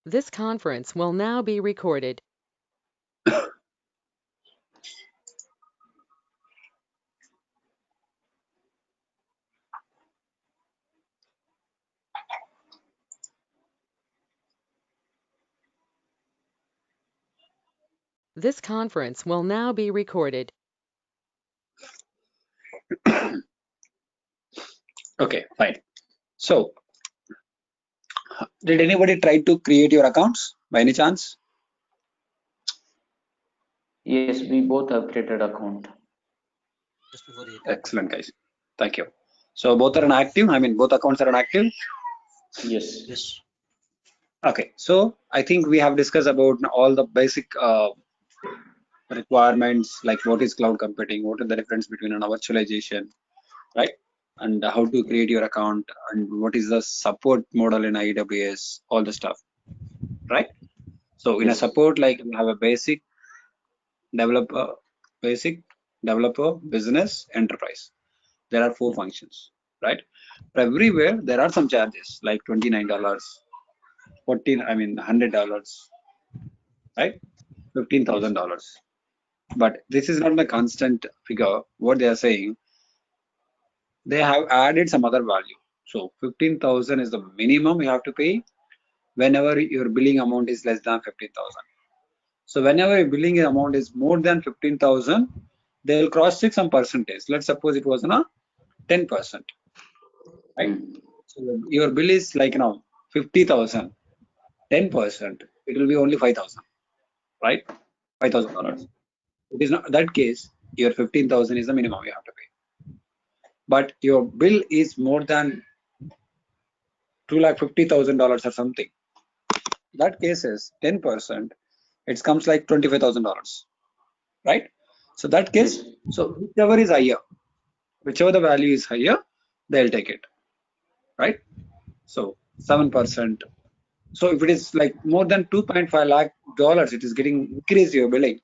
This conference will now be recorded. This conference will now be recorded. Okay, fine. So, did anybody try to create your accounts by any chance? Yes, we both have created account. Excellent, guys. Thank you. So both are inactive. I mean, both accounts are inactive. Yes. Yes. Okay. So I think we have discussed about all the basic requirements, like what is cloud computing, what is the difference between a virtualization, right? And how to create your account, and what is the support model in AWS, all the stuff, right? So in a Yes. support, like we have a basic developer, business, enterprise. There are 4 functions, right? Everywhere there are some charges like $29, $100, right? $15,000. But this is not the constant figure. What they are saying, they have added some other value. So 15,000 is the minimum you have to pay whenever your billing amount is less than 15,000. So whenever your billing amount is more than 15,000, they will cross check some percentage. Let's suppose it was 10%, right? So your bill is like 50,000, 10%, it will be only 5,000, right? $5,000. It is not that case. Your 15,000 is the minimum you have to pay. But your bill is more than $250,000 or something. That case is 10%. It comes like $25,000, right? So that case, Yes. so whichever is higher, whichever the value is higher, they'll take it, right? So 7%. So if it is like more than $2.5 lakh, it is getting increase your billing.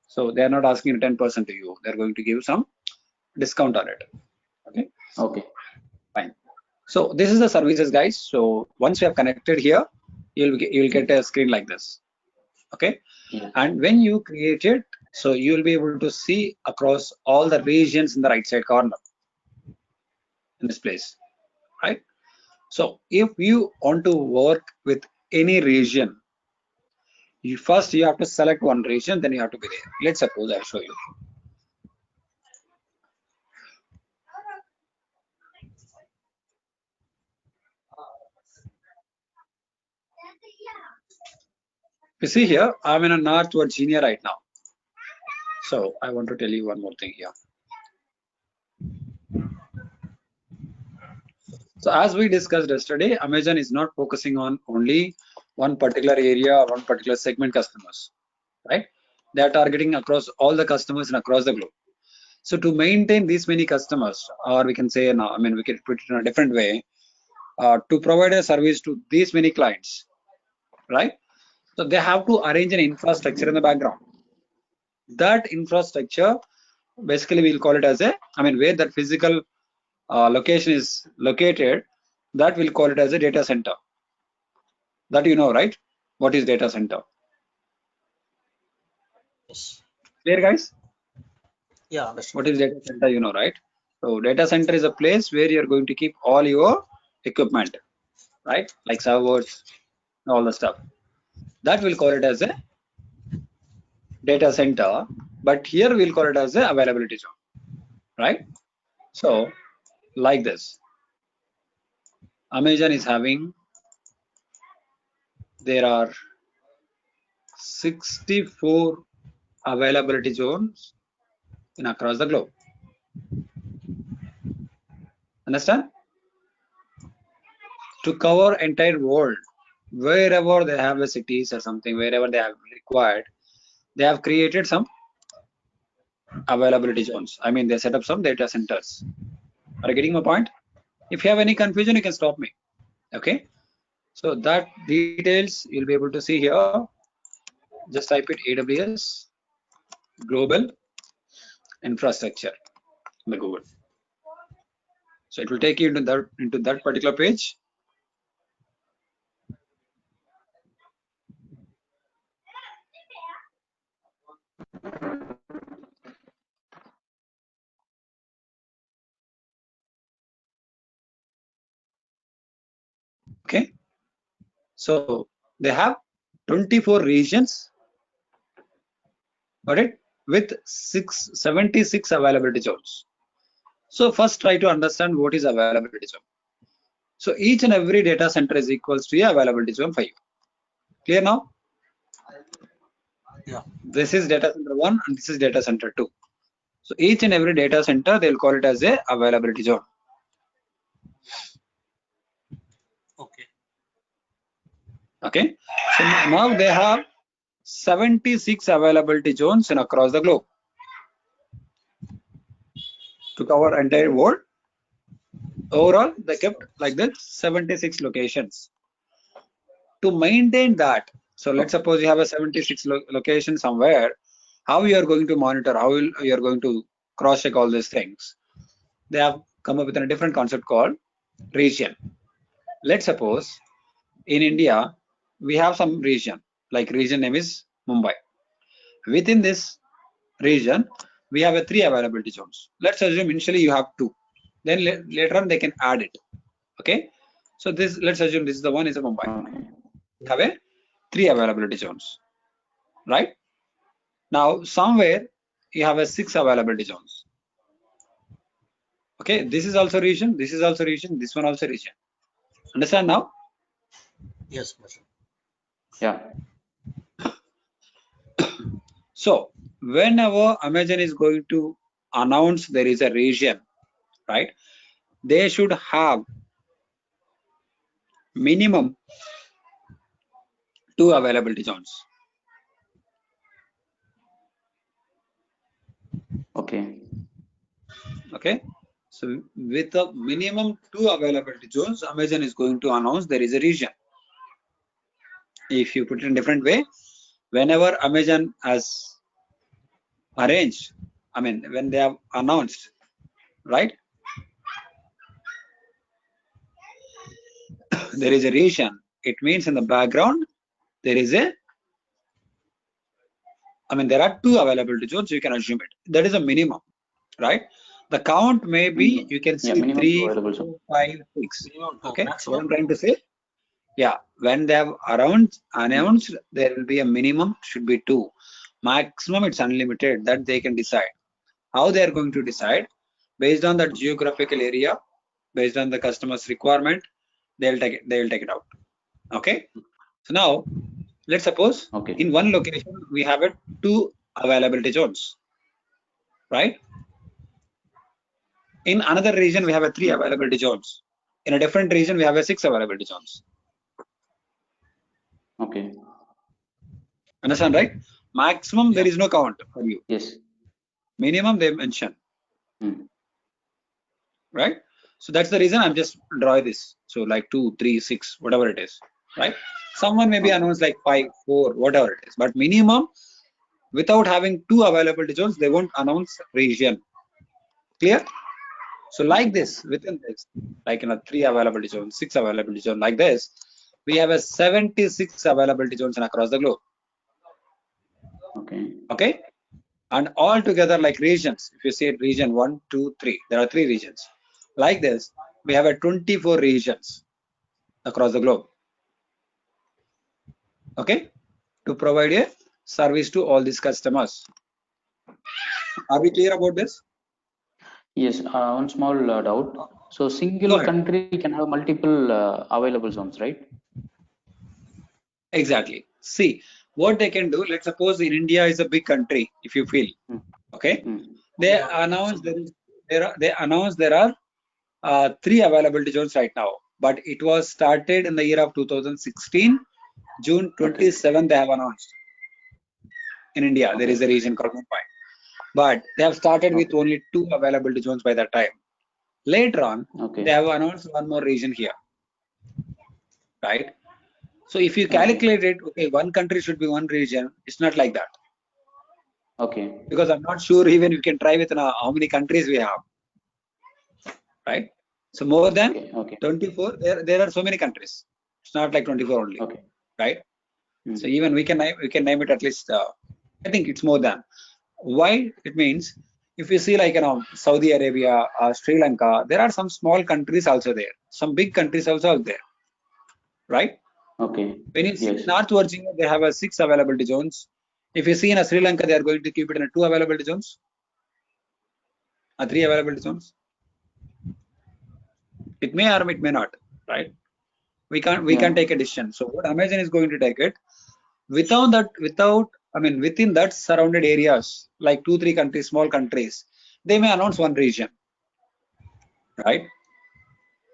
So they are not asking 10% to you. They're going to give some discount on it. Okay. Okay. Fine. So this is the services, guys. So once you have connected here, you'll get a screen like this. Okay. Yeah. And when you create it, so you'll be able to see across all the regions in the right side corner in this place, right? So if you want to work with any region, you have to select one region, then you have to be there. Let's suppose I'll show you. You see here, I'm in a North Virginia right now. So I want to tell you one more thing here. So as we discussed yesterday, Amazon is not focusing on only one particular area or one particular segment customers, right? They are targeting across all the customers and across the globe. So to maintain these many customers, or we can say, we can put it in a different way, to provide a service to these many clients, right? So they have to arrange an infrastructure in the background. That infrastructure, basically we'll call it as where that physical location is located, that we'll call it as a data center. That you know, right? What is data center? Yes. Clear, guys? Yeah, understood. What is data center, you know, right? So data center is a place where you're going to keep all your equipment, right? Like servers, all the stuff. That we'll call it as a data center, but here we'll call it as a availability zone, right? So like this, Amazon is having, there are 64 availability zones in across the globe. Understand? To cover entire world, wherever they have the cities or something, wherever they have required, they have created some availability zones. I mean, they set up some data centers. Are you getting my point? If you have any confusion, you can stop me. Okay. So that details you'll be able to see here. Just type it AWS global infrastructure in the Google. So it will take you into that particular page. So they have 24 regions, got it, with 76 availability zones. So first try to understand what is availability zone. So each and every data center is equals to a availability zone for you. Clear now? Yeah. This is data center 1 and this is data center 2. So each and every data center, they'll call it as a availability zone. Okay. Okay. So now they have 76 availability zones in across the globe to cover entire world. Overall, they kept like this 76 locations. To maintain that, so let's suppose you have a 76 location somewhere. How you are going to monitor? How you are going to cross check all these things? They have come up with a different concept called region. Let's suppose in India we have some region, like region name is Mumbai. Within this region, we have a 3 availability zones. Let's assume initially you have 2. Then later on they can add it. Okay. So this, let's assume this is the one is a Mumbai. Okay. We have a 3 availability zones, right? Now somewhere you have a 6 availability zones. Okay. This is also region. This is also region. This one also region. Understand now? Yes, Master. Yeah. So whenever Amazon is going to announce there is a region, right? They should have minimum 2 availability zones. Okay. Okay. So with a minimum 2 availability zones, Amazon is going to announce there is a region. If you put it in a different way, whenever Amazon has arranged, I mean, when they have announced, right? There is a region. It means in the background, there is a, I mean, there are 2 availability zones, you can assume it. That is a minimum, right? The count may be, you can see minimum 3, available 4, zone. 5, 6. Minimum 2. Okay. So what Maximum I'm trying to say, yeah, when they have announced, there will be a minimum should be 2. Maximum it's unlimited, that they can decide. How they are going to decide? Based on that geographical area, based on the customer's requirement, they'll take it out. Okay. So now let's suppose in one location we have a 2 availability zones, right? In another region we have a 3 availability zones. In a different region we have a 6 availability zones. Okay. Understand, right? Maximum there is no count for you. Yes. Minimum they mention. Right? So that's the reason I'm just drawing this. So like 2, 3, 6, whatever it is, right? Someone may be announced like 5, 4, whatever it is, but minimum without having 2 availability zones, they won't announce region. Clear? So like this, within this, like in a 3 availability zone, 6 availability zone, like this, we have a 76 availability zones across the globe. Okay. Okay. And all together like regions, if you see it region 1, 2, 3, there are 3 regions. Like this, we have a 24 regions across the globe. Okay, to provide a service to all these customers. Are we clear about this? Yes. One small doubt. So single country can have multiple available zones, right? Exactly. See what they can do. Let's suppose in India is a big country. If you feel okay, they announce there are 3 availability zones right now, but it was started in the year of 2016, June 27. They have announced in India there is a region called Mumbai, but they have started with only 2 availability zones by that time. Later on, they have announced one more region here, right? So if you calculate it, okay, one country should be one region. It's not like that. Okay. Because I'm not sure even you can try with how many countries we have, right? So more than 24. There are so many countries. It's not like 24 only, right? So even we can name it at least. I think it's more than. Why? It means if you see like Saudi Arabia, Sri Lanka, there are some small countries also there. Some big countries also out there, right? Okay. When you see Yes. North Virginia, they have a 6 availability zones. If you see in a Sri Lanka, they are going to keep it in a 2 availability zones, a 3 availability zones. It may or it may not, right? We can take a decision. So what Amazon is going to take it within that surrounded areas, like 2-3 countries, small countries, they may announce one region, right?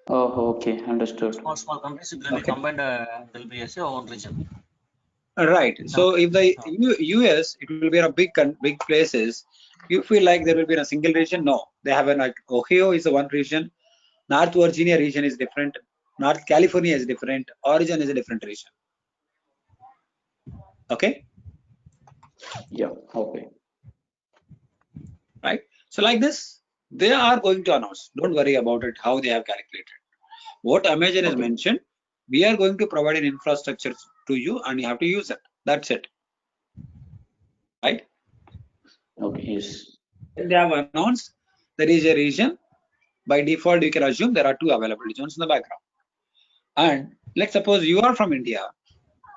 Oh, okay. Understood. Small countries will be combined. There will be a own region. Right. So if the US, it will be in a big places. You feel like there will be in a single region? No, they have like Ohio is the one region. North Virginia region is different. North California is different. Oregon is a different region. Okay. Yeah. Okay. Right. So like this, they are going to announce. Don't worry about it. How they have calculated. What Amazon has mentioned, we are going to provide an infrastructure to you, and you have to use it. That's it. Right. Okay. Yes. When they have announced there is a region, by default, you can assume there are 2 available regions in the background. And let's suppose you are from India.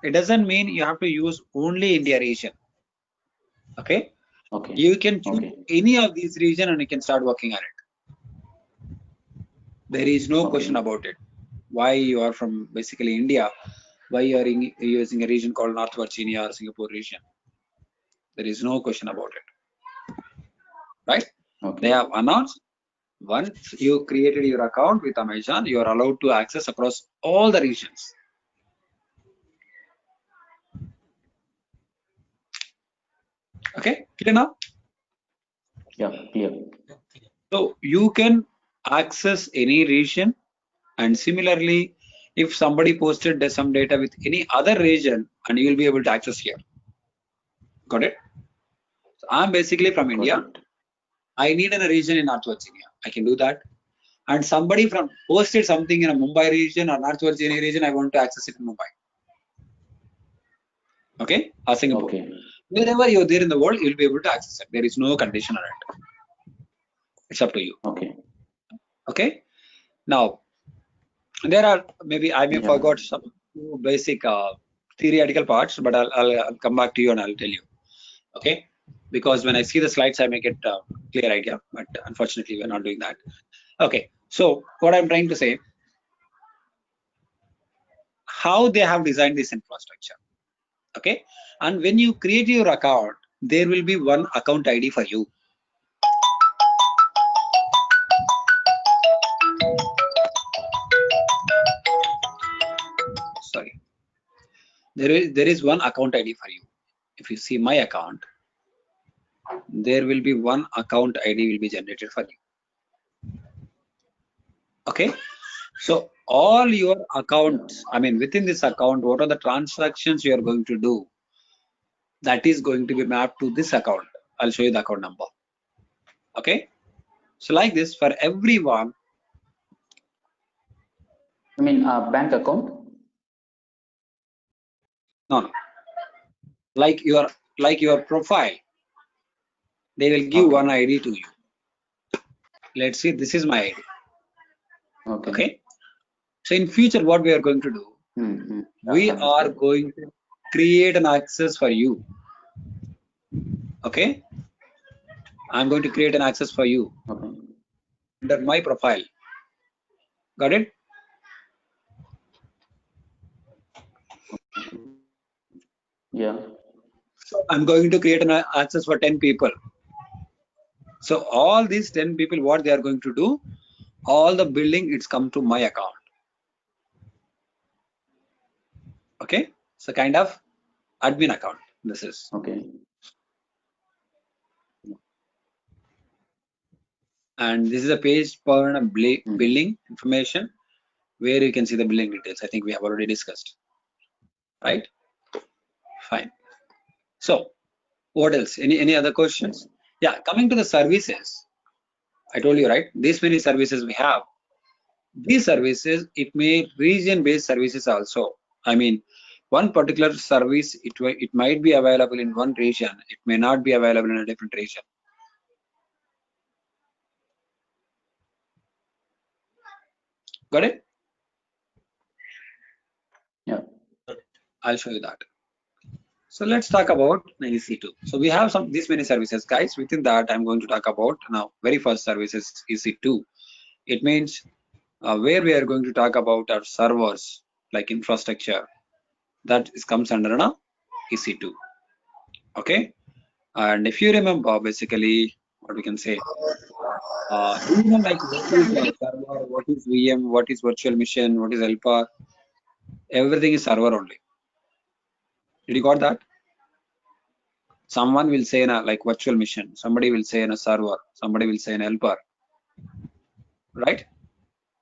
It doesn't mean you have to use only India region. Okay. Okay. You can choose any of these region and you can start working on it. There is no question about it. Why you are from basically India? Why you are using a region called North Virginia or Singapore region? There is no question about it. Right? They have announced once you created your account with Amazon, you are allowed to access across all the regions. Okay, clear now? Yeah, clear. So you can access any region, and similarly, if somebody posted some data with any other region, and you will be able to access here. Got it? So I'm basically from India. I need a region in North Virginia. I can do that. And somebody from posted something in a Mumbai region or North Virginia region, I want to access it in Mumbai. Okay, or Singapore. Wherever you're there in the world, you'll be able to access it. There is no condition on it. It's up to you. Okay. Now, there are maybe I may forgot some basic theoretical parts, but I'll come back to you and I'll tell you. Okay. Because when I see the slides, I may get a clear idea, but unfortunately, we're not doing that. Okay. So what I'm trying to say, how they have designed this infrastructure. Okay. And when you create your account, there will be one account ID for you. Sorry. There is one account ID for you. If you see my account, there will be one account ID will be generated for you. Okay. So all your accounts, within this account, what are the transactions you are going to do? That is going to be mapped to this account. I'll show you the account number. Okay. So like this for everyone. I mean, bank account? No. Like your profile. They will give one ID to you. Let's see, this is my ID. Okay. So in future, what we are going to do, we are going to create an access for you. Okay. I'm going to create an access for you under my profile. Got it? Yeah. So I'm going to create an access for 10 people. So all these 10 people, what they are going to do, all the billing, it's come to my account. Okay. So kind of admin account. This is. Okay. And this is a page for billing information where you can see the billing details. I think we have already discussed. Right? Fine. So what else? Any other questions? Yeah, coming to the services. I told you, right? These many services we have. These services, it may region-based services also. One particular service, it might be available in one region. It may not be available in a different region. Got it? Yeah. I'll show you that. So let's talk about EC2. So we have these many services, guys. Within that, I'm going to talk about now. Very first service is EC2. It means where we are going to talk about our servers like infrastructure. That comes under an EC2. Okay. And if you remember, basically, what we can say, do you know like what is server, what is VM, what is virtual machine, what is helper? Everything is server only. Did you got that? Someone will say in a like virtual machine, somebody will say in a server, somebody will say in helper, right?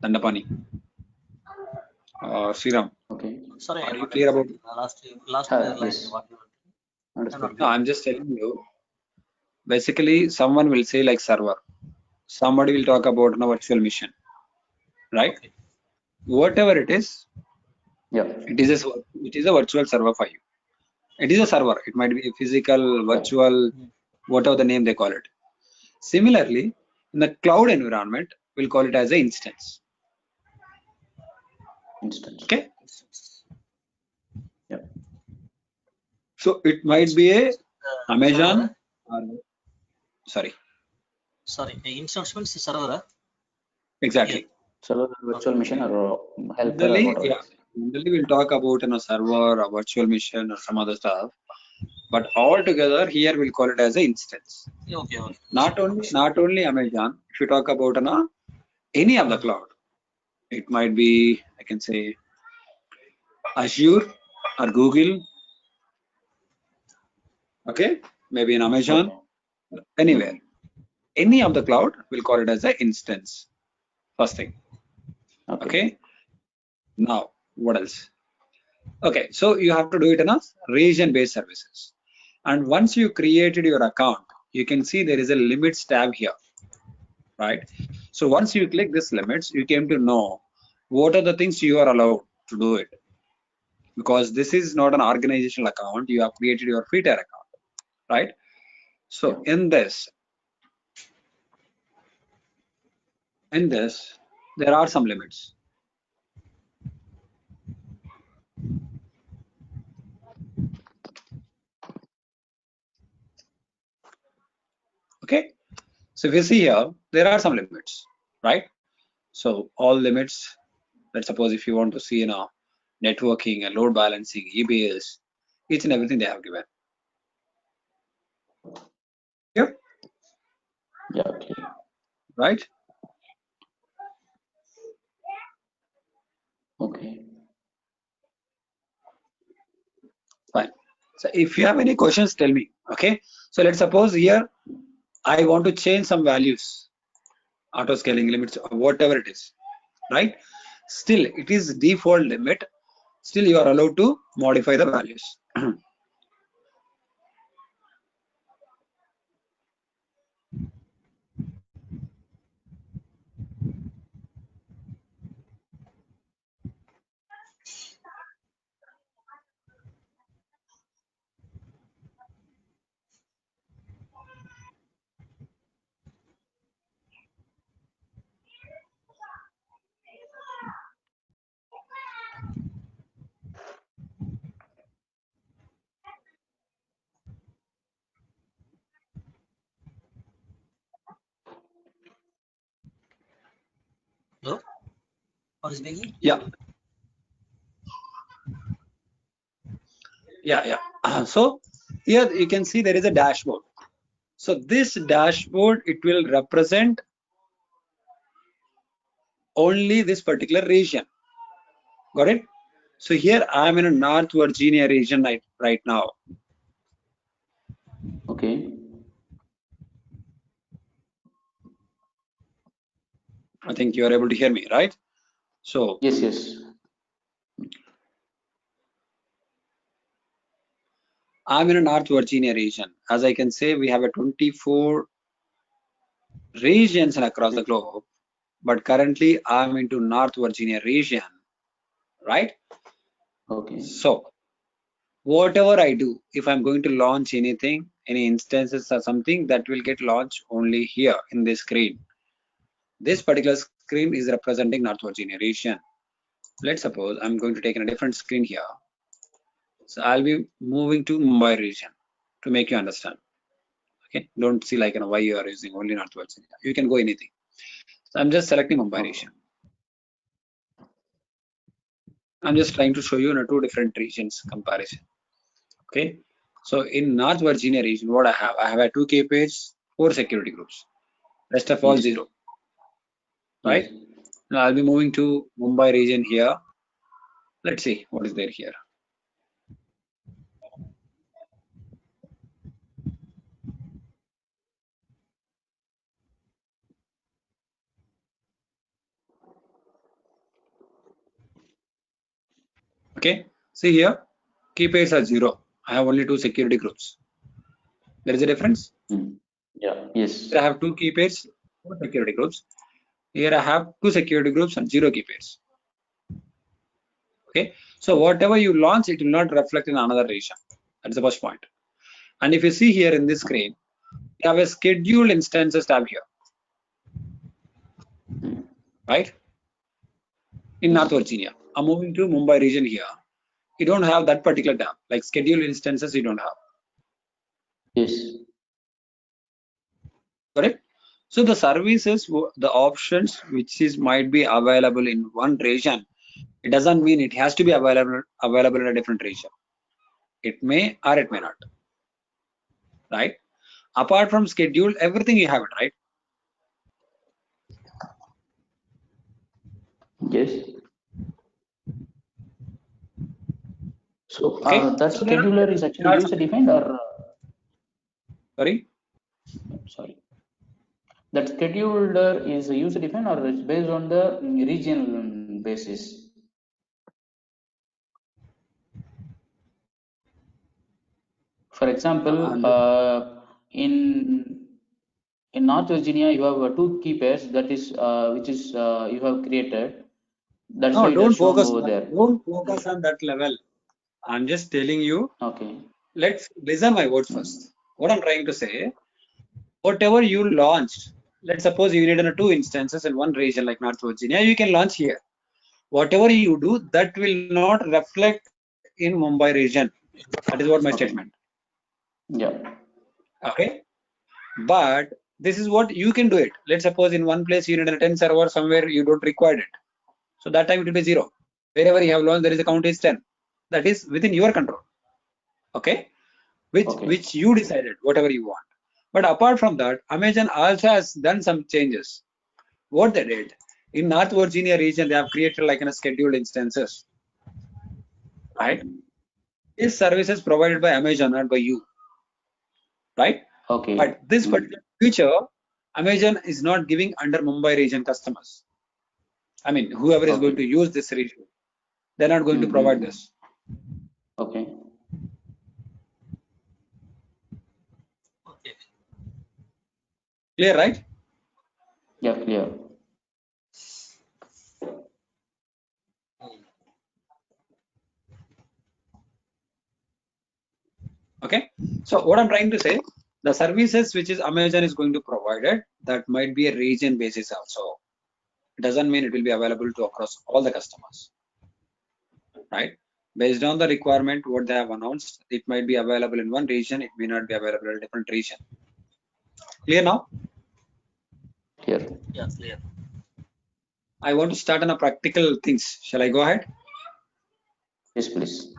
Dandapani, Sriram. Okay. Sorry, Are you clear about it? last line? Yes. What you Understood. No, I'm just telling you. Basically, someone will say like server, somebody will talk about a virtual machine, right? Okay. Whatever it is, Yeah. it is a virtual server for you. It is a server. It might be a physical, virtual, whatever the name they call it. Similarly, in the cloud environment, we'll call it as an instance. Instance. Okay. Yeah. So it might be a Amazon. Sorry, instance means server. Exactly. Yeah. Server, virtual machine, or helper, Generally, or whatever. yeah. Generally, we'll talk about a server, a virtual machine, or some other stuff. But all together, here we'll call it as an instance. Okay. Not only Amazon. If you talk about any of the cloud, it might be, I can say, Azure or Google. Okay, maybe in Amazon, anywhere. Any of the cloud, we'll call it as an instance. First thing. Okay. Now, what else? Okay, so you have to do it in a region-based services. And once you created your account, you can see there is a limits tab here, right? So once you click this limits, you came to know what are the things you are allowed to do it. Because this is not an organizational account, you have created your free tier account, right? So in this, there are some limits. Okay, so if you see here, there are some limits, right? So all limits, let's suppose if you want to see networking and load balancing, EBS, each and everything they have given. Yep. Yeah. Okay. Right? Okay. Fine. So if you have any questions, tell me. Okay. So let's suppose here I want to change some values, auto scaling limits, or whatever it is, right? Still, it is default limit. Still, you are allowed to modify the values. Hello? Or is speaking? Yeah. Yeah. So here you can see there is a dashboard. So this dashboard, it will represent only this particular region. Got it? So here I am in a North Virginia region right now. Okay. I think you are able to hear me, right? So Yes. I'm in a North Virginia region. As I can say, we have a 24 regions across the globe, but currently I'm into North Virginia region, right? Okay. So whatever I do, if I'm going to launch anything, any instances or something, that will get launched only here in this screen. This particular screen is representing North Virginia region. Let's suppose I'm going to take a different screen here. So I'll be moving to Mumbai region to make you understand. Okay, don't see like why you are using only North Virginia. You can go anything. So I'm just selecting Mumbai region. I'm just trying to show you two different regions comparison. Okay, so in North Virginia region, what I have a 2K page, 4 security groups. Rest of all 0. Right? Yes. Now I'll be moving to Mumbai region here. Let's see what is there here. Okay, see here, key pairs are 0. I have only 2 security groups. There is a difference. Yeah. Yes. Here I have 2 key pairs, 4 security groups. Here I have 2 security groups and 0 key pairs. Okay, so whatever you launch, it will not reflect in another region. That's the first point. And if you see here in this screen, you have a scheduled instances tab here, right? In North Virginia, I'm moving to Mumbai region here. You don't have that particular tab, like scheduled instances. You don't have. Yes. Correct. So the services, the options which might be available in one region, it doesn't mean it has to be available in a different region. It may or it may not. Right? Apart from schedule, everything you have it, right? Yes. So Okay. that So scheduler is actually user defined or sorry? That scheduler is user defined or it's based on the regional basis? For example, in North Virginia, you have 2 key pairs that is which is you have created. That's why it don't has shown focus. over there. Don't focus on that level. I'm just telling you. Okay. Let's listen my words first. What I'm trying to say, whatever you launched, let's suppose you need 2 instances in one region like North Virginia, you can launch here. Whatever you do, that will not reflect in Mumbai region. That is what my statement. Yeah. Okay. But this is what you can do it. Let's suppose in one place you need a 10 server, somewhere you don't require it. So that time it will be 0. Wherever you have launched, there is a count is 10. That is within your control. Okay. Which you decided, whatever you want. But apart from that, Amazon also has done some changes. What they did in North Virginia region, they have created like scheduled instances, right? These services provided by Amazon, not by you, right? Okay. But this particular feature, Amazon is not giving under Mumbai region customers. I mean, whoever is going to use this region, they're not going to provide this. Okay. Clear, right? Yeah, clear. Okay. So what I'm trying to say, the services which is Amazon is going to provide it, that might be a region basis also. It doesn't mean it will be available to across all the customers, right? Based on the requirement, what they have announced, it might be available in one region, it may not be available in a different region. Clear now? Clear. Yeah, clear. I want to start on a practical things. Shall I go ahead? Yes, please.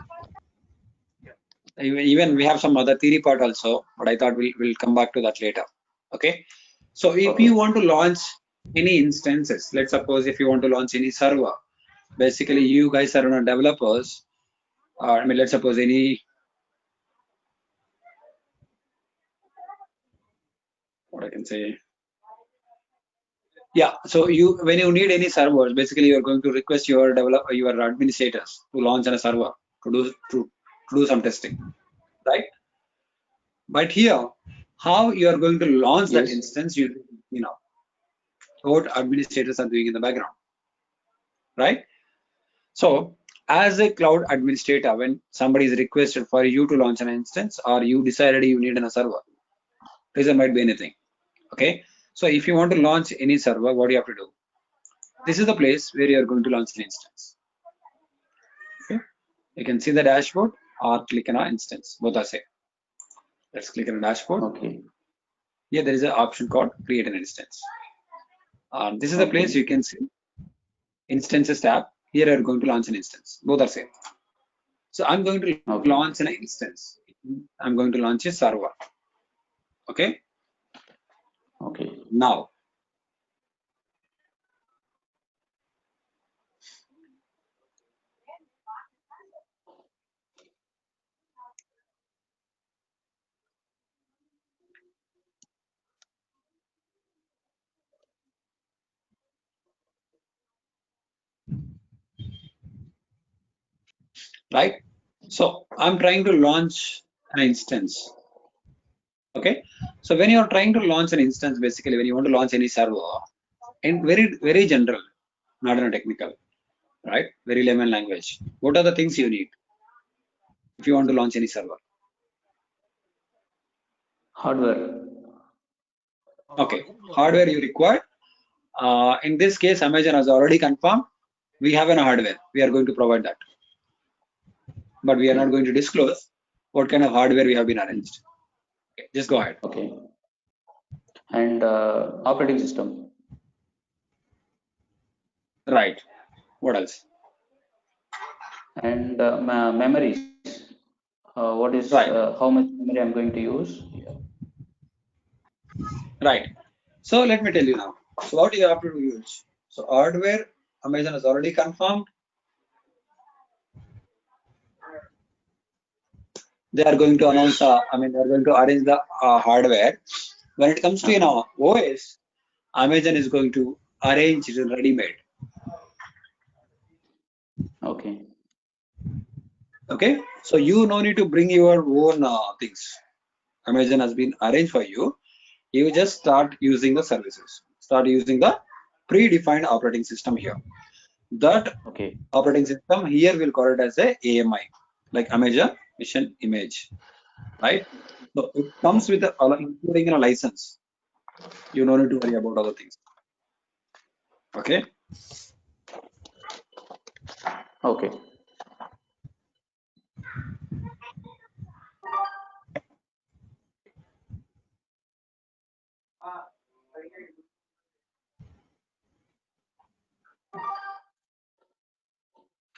Even we have some other theory part also, but I thought we'll come back to that later. Okay. So if you want to launch any instances, let's suppose if you want to launch any server, basically you guys are developers, or I mean, let's suppose any, what I can say. Yeah, so when you need any servers, basically you are going to request your administrators to launch on a server to do some testing, right? But here, how you are going to launch that instance, you know what administrators are doing in the background, right? So as a cloud administrator, when somebody is requested for you to launch an instance, or you decided you need a server, reason might be anything. Okay, so if you want to launch any server, what do you have to do? This is the place where you are going to launch an instance. Okay, you can see the dashboard. or click on instance. Both are same. Let's click on dashboard. Okay. Here there is an option called create an instance. This is the place you can see instances tab. Here I'm going to launch an instance. Both are same. So I'm going to launch an instance. I'm going to launch a server. Okay. Okay. Now, right? So I'm trying to launch an instance. Okay. So when you're trying to launch an instance, basically when you want to launch any server, in very general, not in a technical, right? Very layman language. What are the things you need if you want to launch any server? Hardware. Okay. Hardware you require. In this case, Amazon has already confirmed we have an hardware. We are going to provide that, but we are not going to disclose what kind of hardware we have been arranged. Okay, just go ahead. Okay. And operating system. Right. What else? And memories. What is right. How much memory I'm going to use? Yeah. Right. So let me tell you now. So what you have to use? So hardware, Amazon has already confirmed. They are going to announce. They are going to arrange the hardware. When it comes to OS, Amazon is going to arrange it ready-made. Okay. Okay. So you no need to bring your own things. Amazon has been arranged for you. You just start using the services. Start using the predefined operating system here. That operating system here will call it as a AMI, like Amazon Mission Image, right? So it comes with including a license. You don't need to worry about other things. Okay. Okay.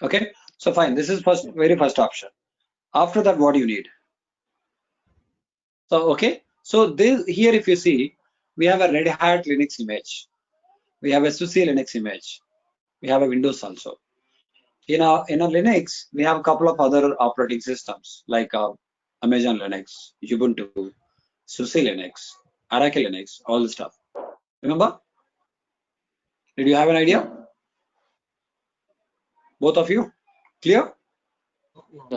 Okay. So fine. This is very first option. After that, what do you need? So okay. So this here, if you see, we have a Red Hat Linux image. We have a SUSE Linux image. We have a Windows also. In a Linux, we have a couple of other operating systems like Amazon Linux, Ubuntu, SUSE Linux, Oracle Linux, all the stuff. Remember? Did you have an idea? No. Both of you? Clear?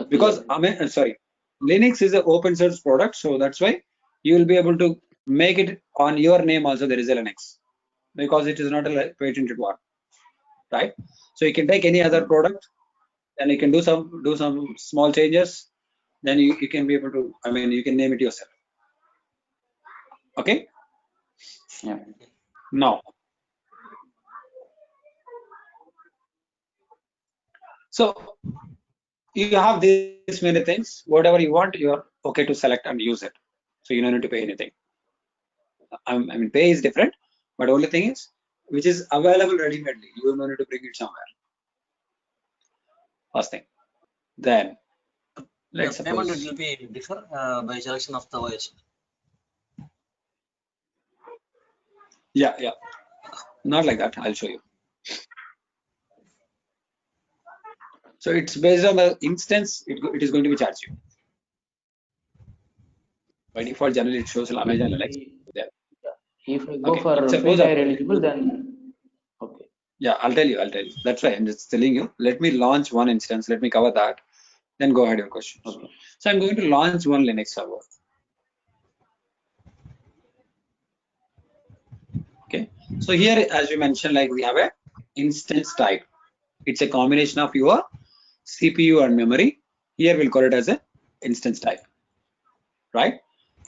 Because Linux is an open source product, so that's why you will be able to make it on your name also. There is a Linux because it is not a patented one, right? So you can take any other product and you can do some small changes. Then you can be able to. You can name it yourself. Okay. Yeah. Now, so you have these many things. Whatever you want, you're okay to select and use it. So you don't need to pay anything. Pay is different, but only thing is, which is available ready-madely. You don't need to bring it somewhere. First thing. Then, let's suppose. Payment will be differ by selection of the OS. Yeah. Not like that. I'll show you. So it's based on the instance. It is going to be charged you. By default, generally it shows Amazon Linux. If I go for free tier eligible, then okay. Yeah, I'll tell you. That's why I'm just telling you. Let me launch one instance. Let me cover that. Then go ahead your questions. Okay. So I'm going to launch one Linux server. Okay. So here, as we mentioned, like we have a instance type. It's a combination of your CPU and memory. Here we'll call it as a instance type, right?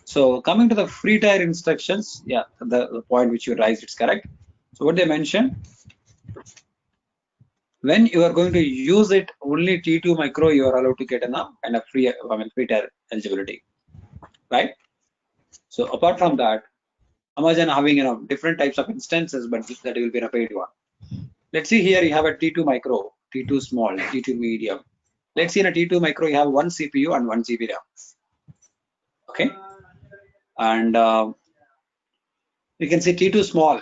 So coming to the free tier instructions, yeah, the point which you raised, it's correct. So what they mentioned, When you are going to use it, only T2 micro you are allowed to get a kind of free, free tier eligibility, right? So apart from that, Amazon having different types of instances, but that will be a paid one. Let's see here you have a T2 micro, T2 small, T2 medium. Let's see in a T2 micro you have one CPU and 1 GB RAM. Okay, and you can see T2 small,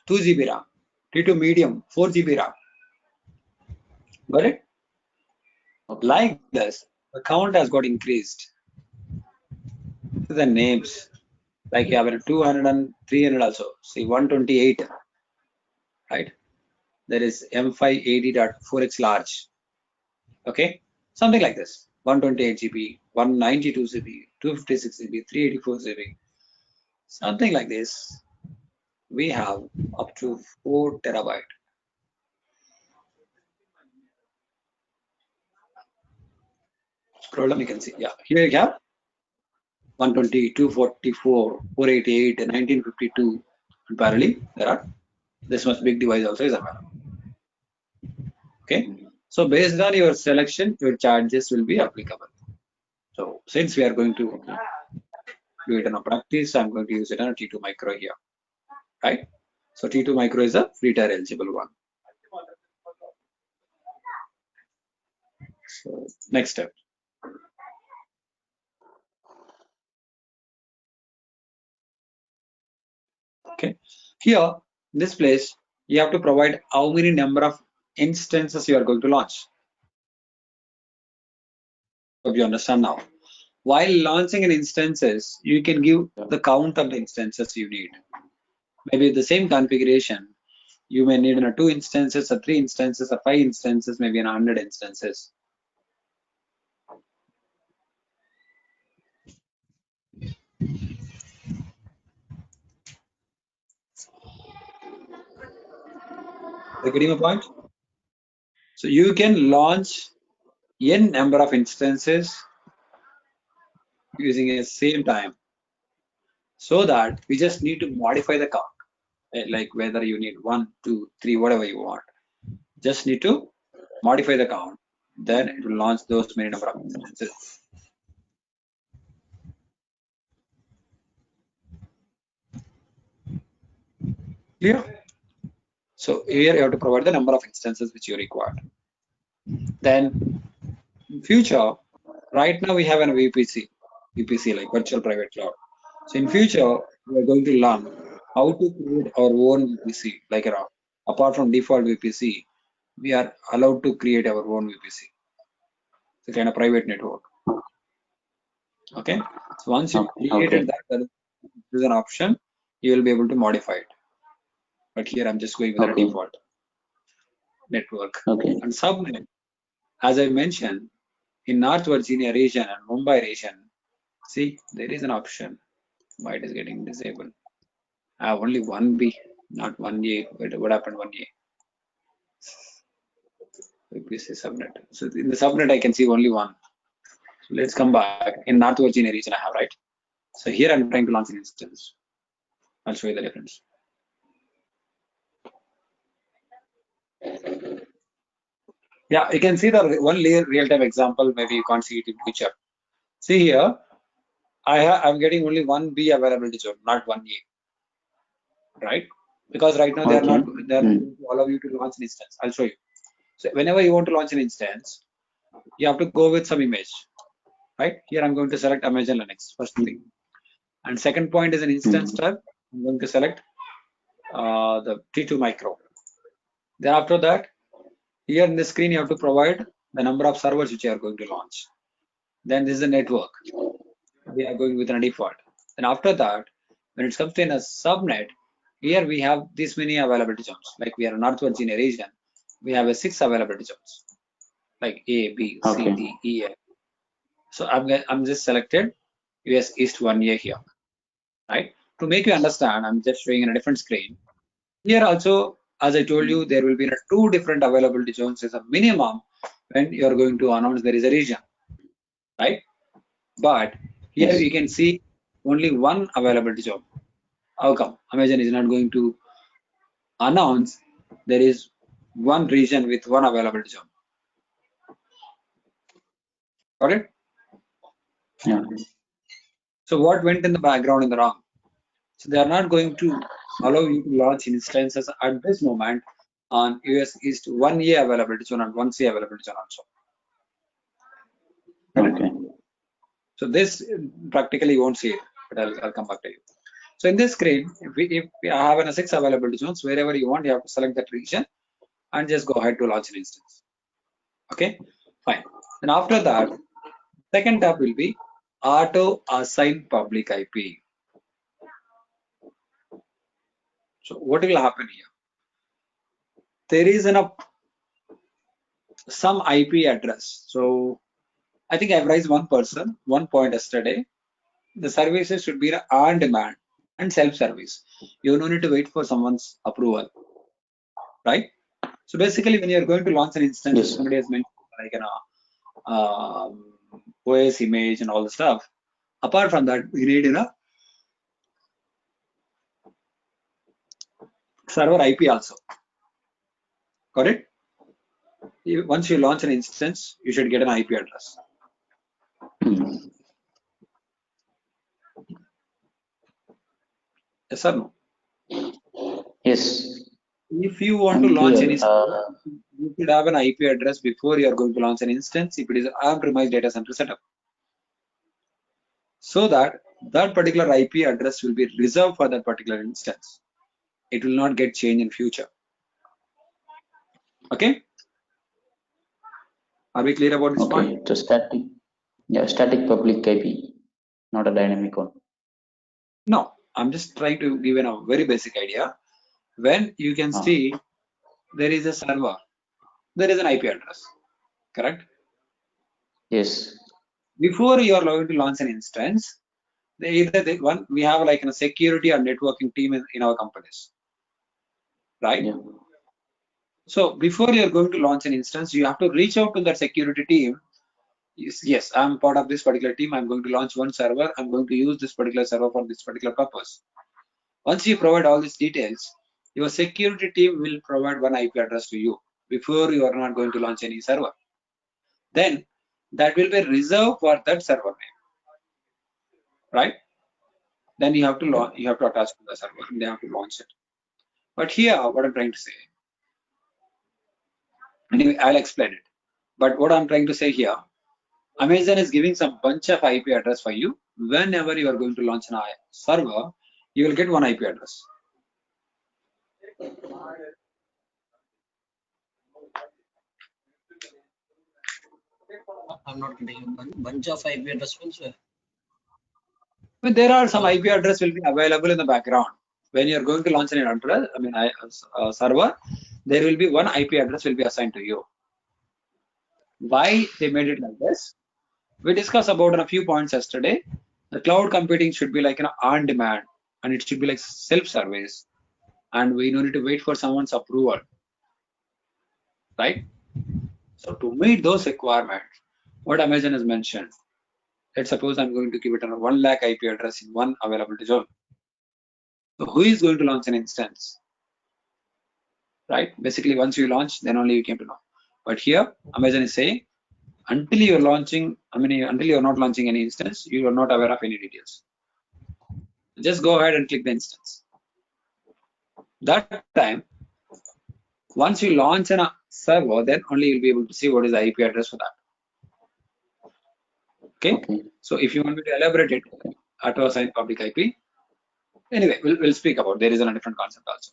2 GB RAM, T2 medium, 4 GB RAM. Got it? Like this, the count has got increased. The names, like you have a 200 and 300 also. See 128, right? There is M580.4x large. Okay, something like this. 128 GB, 192 GB, 256 GB, 384 GB. Something like this. We have up to 4 terabyte. Scroll down, you can see. Yeah, here you have 120, 244, 488, 1952. And parallelly, there are this much big device also is available. Okay, so based on your selection, your charges will be applicable. So since we are going to do it in a practice, I'm going to use it on a T2 micro here, right? So T2 micro is a free tier eligible one. So next step. Okay, here this place you have to provide how many number of instances you are going to launch. Hope you understand now. While launching an instances, you can give the count of the instances you need. Maybe the same configuration, you may need 2 instances, or 3 instances, or 5 instances, maybe 100 instances. Are you getting my point? So you can launch n number of instances using a same time, so that we just need to modify the count, like whether you need 1, 2, 3, whatever you want. Just need to modify the count, then it will launch those many number of instances. Clear? So here you have to provide the number of instances which you require. Then in future, right now we have an VPC like virtual private cloud. So in future, we are going to learn how to create our own VPC, like apart from default VPC, we are allowed to create our own VPC. It's a kind of private network. Okay. So once you created that, there is an option, you will be able to modify it. But here I'm just going with the default network. And subnet, as I mentioned, in North Virginia region and Mumbai region, see, there is an option. Why it is getting disabled? I have only 1B, not 1A. What happened 1A? VPC subnet. So in the subnet, I can see only one. So let's come back. In North Virginia region, I have, right? So here I'm trying to launch an instance. I'll show you the difference. Yeah, you can see the one real-time example. Maybe you can't see it in picture. See here, I'm getting only 1B availability zone, not 1A, right? Because right now they are not going to allow you to launch an instance. I'll show you. So whenever you want to launch an instance, you have to go with some image, right? Here I'm going to select Amazon Linux, first thing. And second point is an instance type. I'm going to select the T2 micro. Then after that, here in the screen, you have to provide the number of servers which you are going to launch. Then this is the network. We are going with a default. Then after that, when it comes to a subnet, here we have this many availability zones. Like we are in North Virginia region, we have 6 availability zones, like A, B, C, D, E, F. So I'm just selected US East 1A here, right? To make you understand, I'm just showing in a different screen. Here also, as I told you, there will be 2 different availability zones as a minimum when you are going to announce there is a region, right? But here you can see only one availability zone. How come? Amazon is not going to announce there is one region with one availability zone. Got it? Yeah. So what went in the background in the wrong? So they are not going to allow you to launch instances at this moment on US East 1A availability zone and 1C availability zone also. Okay. So this practically you won't see it, but I'll come back to you. So in this screen, if we have a 6 availability zones, wherever you want, you have to select that region and just go ahead to launch an instance. Okay, fine. And after that, second tab will be auto assign public IP. So what will happen here? There is some IP address. So I think I've raised one point yesterday. The services should be on demand and self-service. You don't need to wait for someone's approval, right? So basically, when you're going to launch an instance, Yes. somebody has mentioned like an OS image and all the stuff. Apart from that, we need server IP also. Got it? Once you launch an instance, you should get an IP address. Yes or no? Yes. If you want to launch any you should have an IP address before you are going to launch an instance if it is on-premise data center setup. So that particular IP address will be reserved for that particular instance. It will not get changed in future. Okay? Are we clear about this point? Okay, it's a static public IP, not a dynamic one. No, I'm just trying to give a very basic idea. When you can see there is a server, there is an IP address, correct? Yes. Before you are going to launch an instance, we have like a security or networking team in our companies, right? Yeah. So before you are going to launch an instance, you have to reach out to that security team. Yes, I'm part of this particular team. I'm going to launch one server. I'm going to use this particular server for this particular purpose. Once you provide all these details, your security team will provide one IP address to you before you are not going to launch any server. Then that will be reserved for that server name, right? Then you have to attach to the server and they have to launch it. But here, what I'm trying to say, anyway, I'll explain it. But what I'm trying to say here, Amazon is giving some bunch of IP address for you. Whenever you are going to launch an server, you will get one IP address. I'm not getting a bunch of IP address means where? But there are some IP address will be available in the background. When you are going to launch an address, server, there will be one IP address will be assigned to you. Why they made it like this? We discussed about a few points yesterday. The cloud computing should be like an on-demand, and it should be like self-service, and we don't need to wait for someone's approval, right? So to meet those requirements, what Amazon has mentioned, let's suppose I'm going to give it a 1 lakh IP address in one availability zone. So who is going to launch an instance, right? Basically, once you launch, then only you came to know. But here, Amazon is saying, until you're launching, until you're not launching any instance, you are not aware of any details. Just go ahead and click the instance. That time, once you launch a server, then only you'll be able to see what is the IP address for that. Okay. So if you want me to elaborate it, auto assign public IP. Anyway, we'll speak about. There is a different concept also.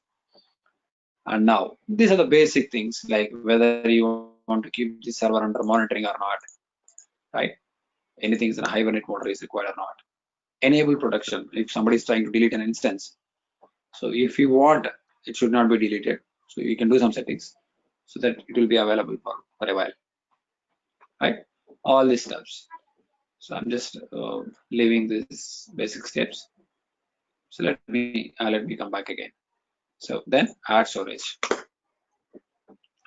And now these are the basic things like whether you want to keep the server under monitoring or not, right? Anything is in a hibernate mode is required or not. Enable protection if somebody is trying to delete an instance. So if you want, it should not be deleted. So you can do some settings so that it will be available for a while, right? All these steps. So I'm just leaving these basic steps. So let me come back again. So then add storage.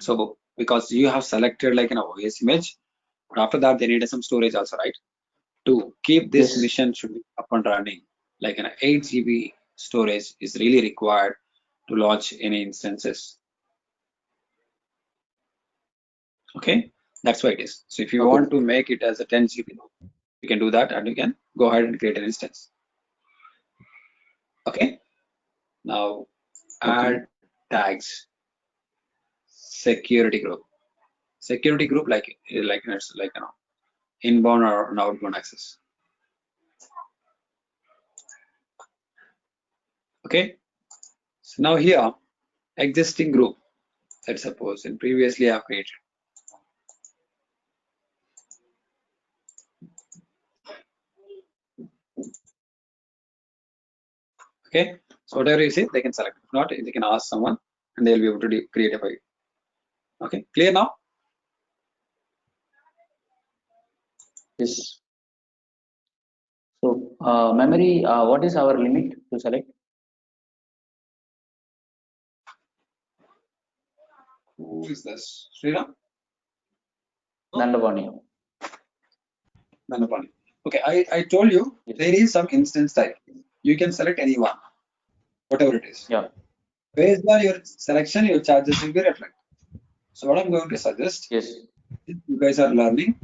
So because you have selected like an OS image, but after that they need some storage also, right? To keep this mission should be up and running, like an 8 GB storage is really required to launch any instances. Okay, that's why it is. So if you want to make it as a 10 GB, you can do that, and you can go ahead and create an instance. Okay, now add tags. Security group. Security group like inbound or an outbound access. Okay, so now here existing group. Let's suppose in previously I have created. Okay, so whatever you see, they can select. If not, they can ask someone, and they'll be able to create a file. Okay, clear now? Yes. So memory, what is our limit to select? Who is this? Sriram? Dandapani. Dandapani. Okay, I told you there is some instance type. You can select any one, whatever it is. Yeah. Based on your selection, your charges will be reflected. So what I'm going to suggest, yes, you guys are learning,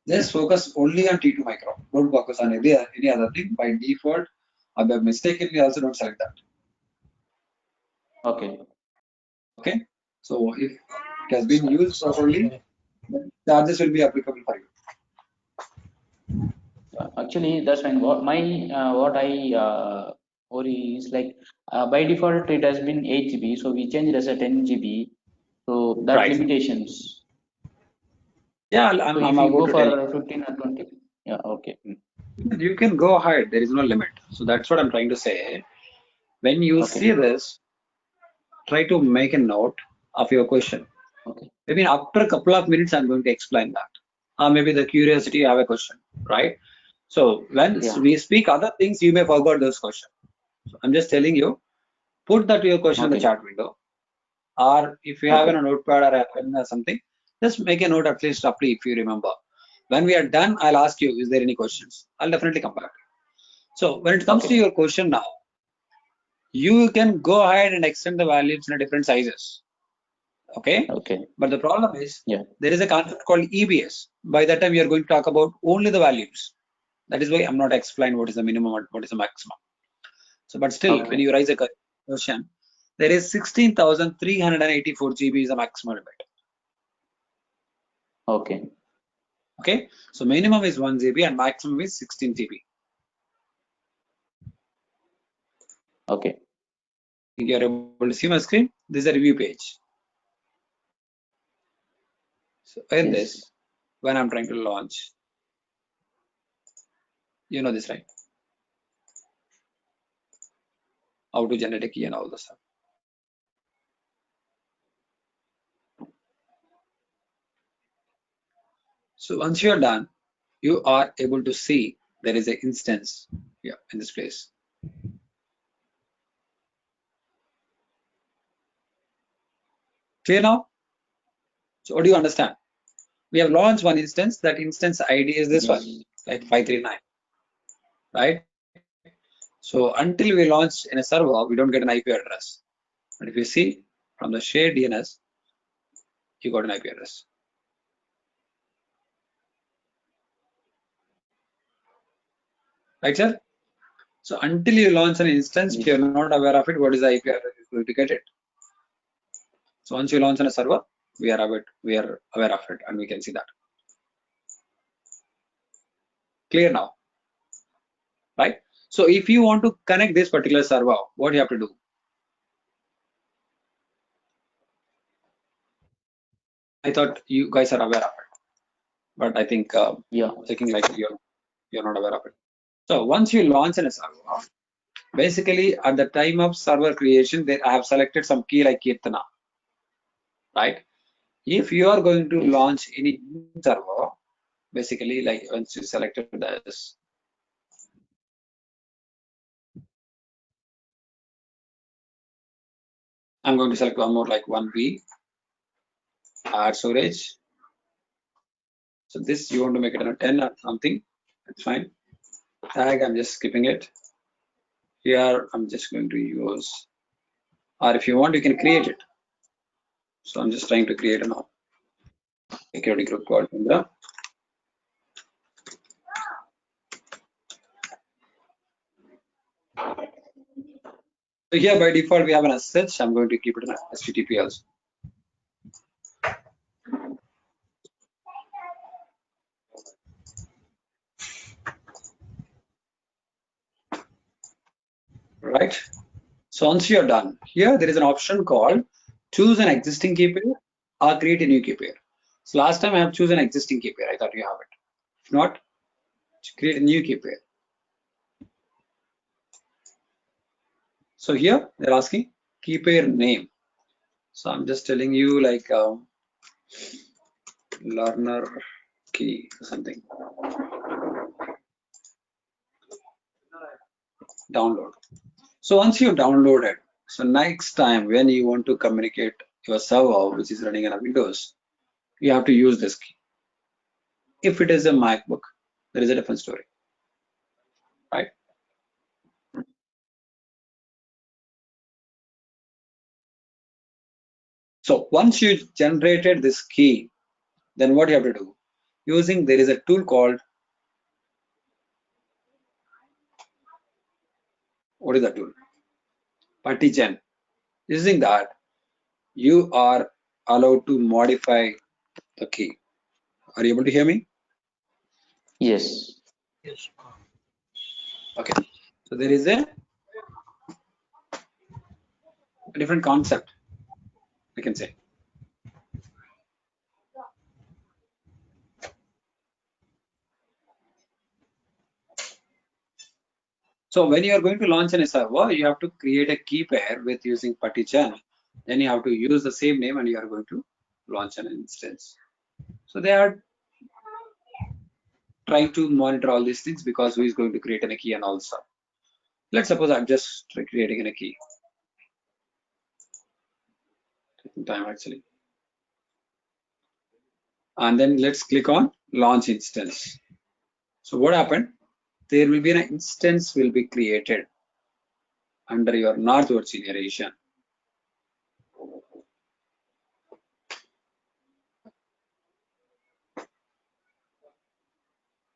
just focus only on T2 micro. Don't focus on any other thing. By default, or by mistakenly also don't select that. Okay. Okay. So if it has been used properly, charges will be applicable for you. Actually, that's fine. What I worry is like by default it has been 8 GB, so we changed as a 10 GB. So that Right. limitations. Yeah, So I'm if you about go to for tell you. 15 or 20, yeah, okay. You can go ahead. There is no limit. So that's what I'm trying to say. When you see this, try to make a note of your question. Okay. Maybe after a couple of minutes, I'm going to explain that. Maybe the curiosity, you have a question, right? So when we speak other things, you may forget those questions. So I'm just telling you, put that your question in the chat window, or if you have a notepad or a pen or something, just make a note at least roughly if you remember. When we are done, I'll ask you, is there any questions? I'll definitely come back. So when it comes to your question now, you can go ahead and extend the values in different sizes. Okay. But the problem is there is a concept called EBS. By that time, you are going to talk about only the values. That is why I'm not explaining what is the minimum and what is the maximum. So, but still, when you raise a question, there is 16,384 GB is the maximum limit. Okay. Okay. So minimum is 1 GB and maximum is 16 GB. Okay. You are able to see my screen. This is a review page. So in this, when I'm trying to launch, you know this, right? How to generate a key and all the stuff. So once you are done, you are able to see there is an instance here in this place. Clear now? So what do you understand? We have launched one instance. That instance ID is this one, like 539, right? So until we launch in a server, we don't get an IP address. But if you see from the shared DNS, you got an IP address. Right, sir? So until you launch an instance, if you're not aware of it, what is the IP address? You're going to get it. So once you launch on a server, we are aware of it, and we can see that. Clear now, right? So if you want to connect this particular server, what you have to do? I thought you guys are aware of it, but I think checking like you're not aware of it. So once you launch in a server, basically at the time of server creation, I have selected some key like Kirtana, right? If you are going to launch any server, basically like once you selected this, I'm going to select one more like 1B, add storage. So this you want to make it a 10 or something, that's fine. Tag, I'm just skipping it. Here, I'm just going to use, or if you want, you can create it. So I'm just trying to create a now. security group called Chandra. So here by default we have an SSH. I'm going to keep it in HTTP also. Right. So once you're done, here there is an option called choose an existing key pair or create a new key pair. So last time I have chosen an existing key pair. I thought you have it. If not, create a new key pair. So here they're asking key pair name. So I'm just telling you like learner key or something. Download. So once you download it, so next time when you want to communicate your server which is running on a Windows, you have to use this key. If it is a MacBook, there is a different story, right? So once you generated this key, then what you have to do? Using there is a tool called, what is that tool? Partition. Using that, you are allowed to modify the key. Are you able to hear me? Yes. Yes. Okay. So there is a different concept, I can say. So when you are going to launch in a server, you have to create a key pair with using partition. Then you have to use the same name and you are going to launch an instance. So they are trying to monitor all these things because who is going to create a key and all stuff. Let's suppose I'm just creating a key. Taking time actually. And then let's click on launch instance. So what happened? There will be an instance will be created under your North Virginia region.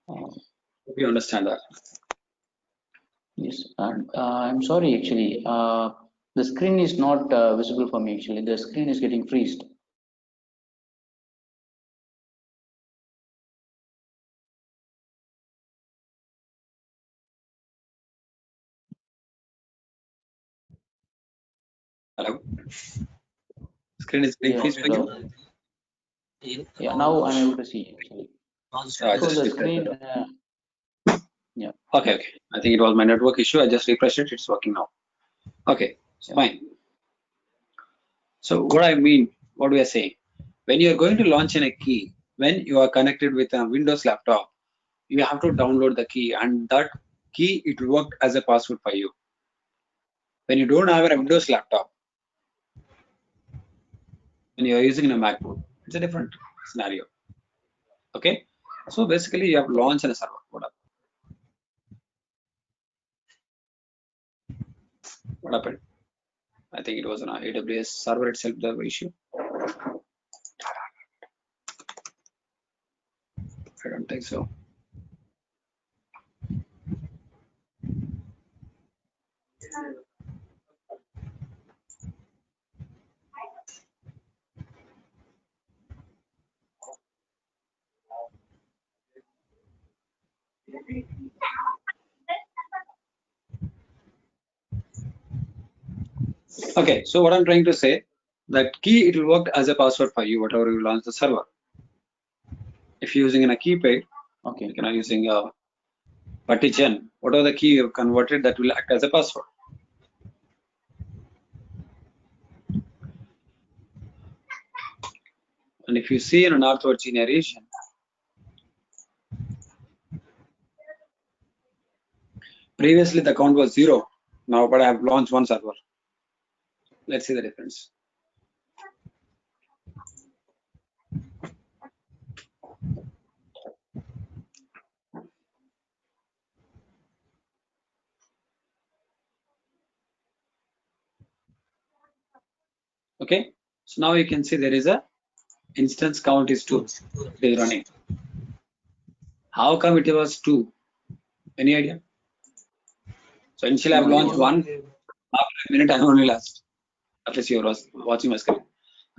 Hope you understand that. Yes. And I'm sorry, actually. The screen is not visible for me, actually. The screen is getting freezed. Hello. Screen is being Yes. freeze for you. Hello. Yeah, now I'm able to see, actually. I So just the refreshed screen, it. yeah. Okay. I think it was my network issue. I just refreshed it. It's working now. Okay. So fine. So what I mean, what we are saying, when you are going to launch in a key, when you are connected with a Windows laptop, you have to download the key, and that key it will work as a password for you. When you don't have a Windows laptop, when you are using a MacBook, it's a different scenario. Okay. So basically, you have launched in a server. What happened? I think it was an AWS server itself the issue. I don't think so. Okay, so what I'm trying to say, that key it will work as a password for you, whatever you launch the server. If you're using a key pair, Okay. you can using a partition, whatever the key you've converted, that will act as a password. And if you see in a North Virginia region, previously the count was 0. Now, but I have launched one server. Let's see the difference. Okay, so now you can see there is a instance count is 2. It is running. How come it was 2? Any idea? So initially I've launched one. After a minute I only lost. At least you were watching my screen.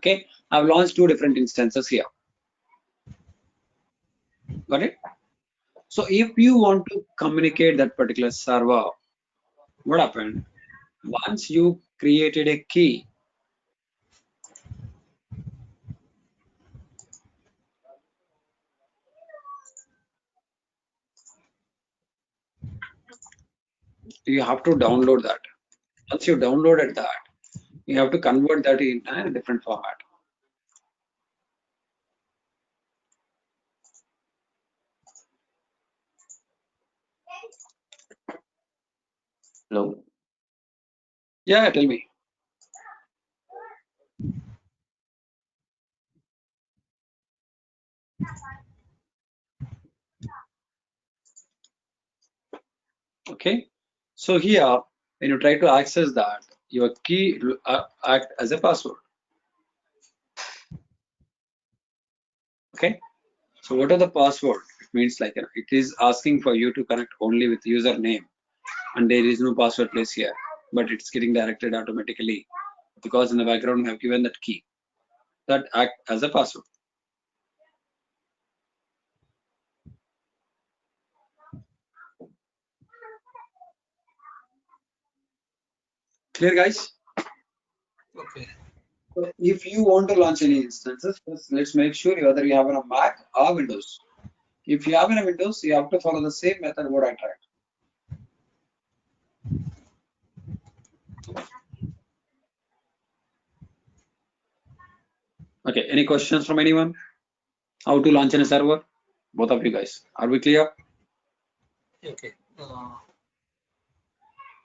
Okay, I've launched 2 different instances here. Got it? So if you want to communicate that particular server, what happened? Once you created a key, you have to download that. Once you downloaded that, you have to convert that in a different format. Hello. Yeah, tell me. Okay, so here when you try to access that, your key will act as a password. Okay, so what are the password? It means like it is asking for you to connect only with username, and there is no password place here, but it's getting directed automatically because in the background we have given that key that act as a password. Clear, guys? Okay. So if you want to launch any instances, first let's make sure whether you have a Mac or Windows. If you have a Windows, you have to follow the same method what I tried. Okay, any questions from anyone? How to launch in a server? Both of you guys, are we clear? Okay.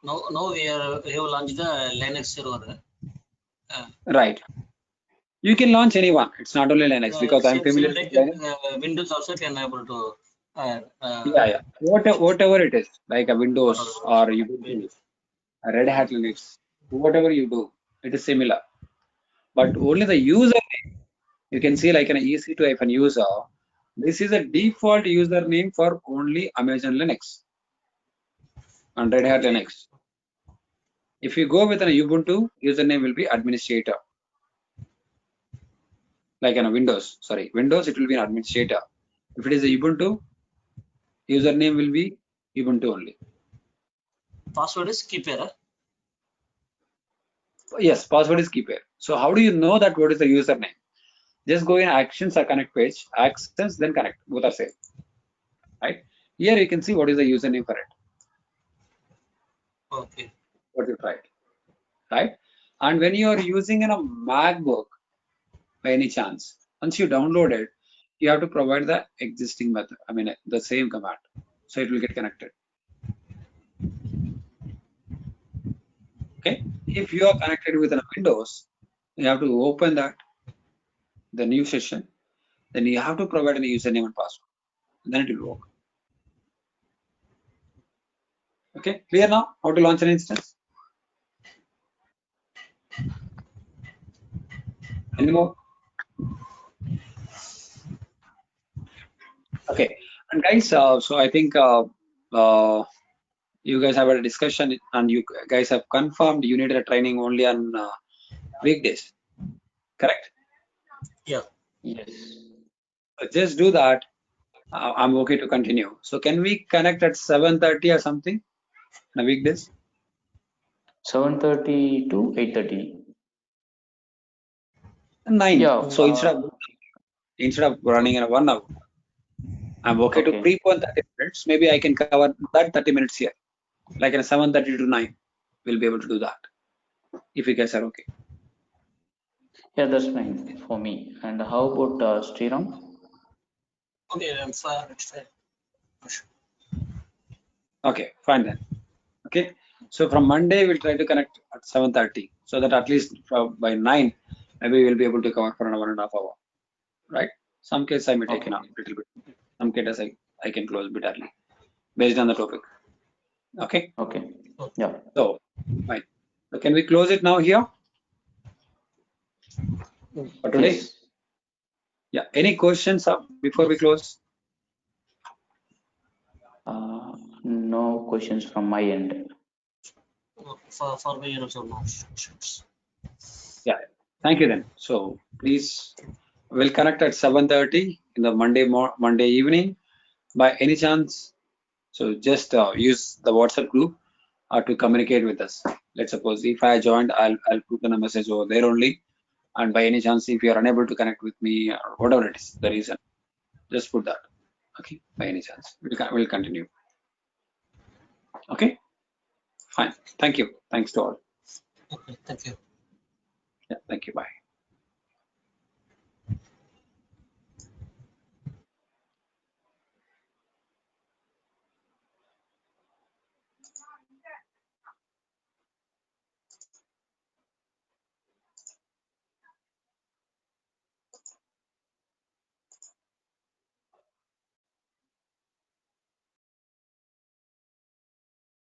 Now we have launched the Linux server. Right. You can launch anyone. It's not only Linux because I'm familiar Same with like Linux. Windows also can able to. Yeah. Whatever it is, like a Windows or Ubuntu, a Red Hat Linux, whatever you do, it is similar. But only the user, you can see like an EC2 user. This is a default username for only Amazon Linux and Red Hat Linux. If you go with an Ubuntu, username will be administrator. Like in a Windows, it will be an administrator. If it is a Ubuntu, username will be Ubuntu only. Password is keeper. Yes, password is keeper. So how do you know that what is the username? Just go in actions or connect page, actions, then connect. Both are same. Right? Here you can see what is the username for it. Okay. What you tried. Right? And when you are using in a MacBook, by any chance, once you download it, you have to provide the existing method. I mean the same command. So it will get connected. Okay. If you are connected with a Windows, you have to open that, the new session, then you have to provide a username and password. Then it will work. Okay, clear now how to launch an instance? Any more? Okay, and guys, so I think you guys have had a discussion and you guys have confirmed you needed a training only on weekdays, correct? Yeah. Yes. So just do that. I'm okay to continue. So can we connect at 7:30 or something on weekdays? 7:30 to 8:30. 9. Yeah. So instead of running in a 1 hour, I'm okay to Okay. prepone 30 minutes. Maybe I can cover that 30 minutes here, like in a 7:30 to 9. We'll be able to do that if you guys are okay. Yeah, that's fine for me. And how about Sriram? Okay. I'm fine. It's fine. Okay, fine then. Okay, so from Monday we'll try to connect at 7:30, so that at least by 9, maybe we'll be able to cover for an 1.5 hour, right? Some cases I may take Okay. now a little bit. Some cases I can close a bit early based on the topic. Okay, Okay. Yeah. so fine. So can we close it now here for today? Yes. Yeah. Any questions before we close? No questions from my end. For me also no questions. Yeah. Thank you then. So please, we'll connect at 7:30 in the Monday evening. By any chance, so just use the WhatsApp group to communicate with us. Let's suppose if I joined, I'll put in a message over there only. And by any chance, if you are unable to connect with me or whatever it is, the reason, just put that. Okay. By any chance, we'll continue. Okay. Fine. Thank you. Thanks to all. Okay, thank you. Yeah. Thank you. Bye.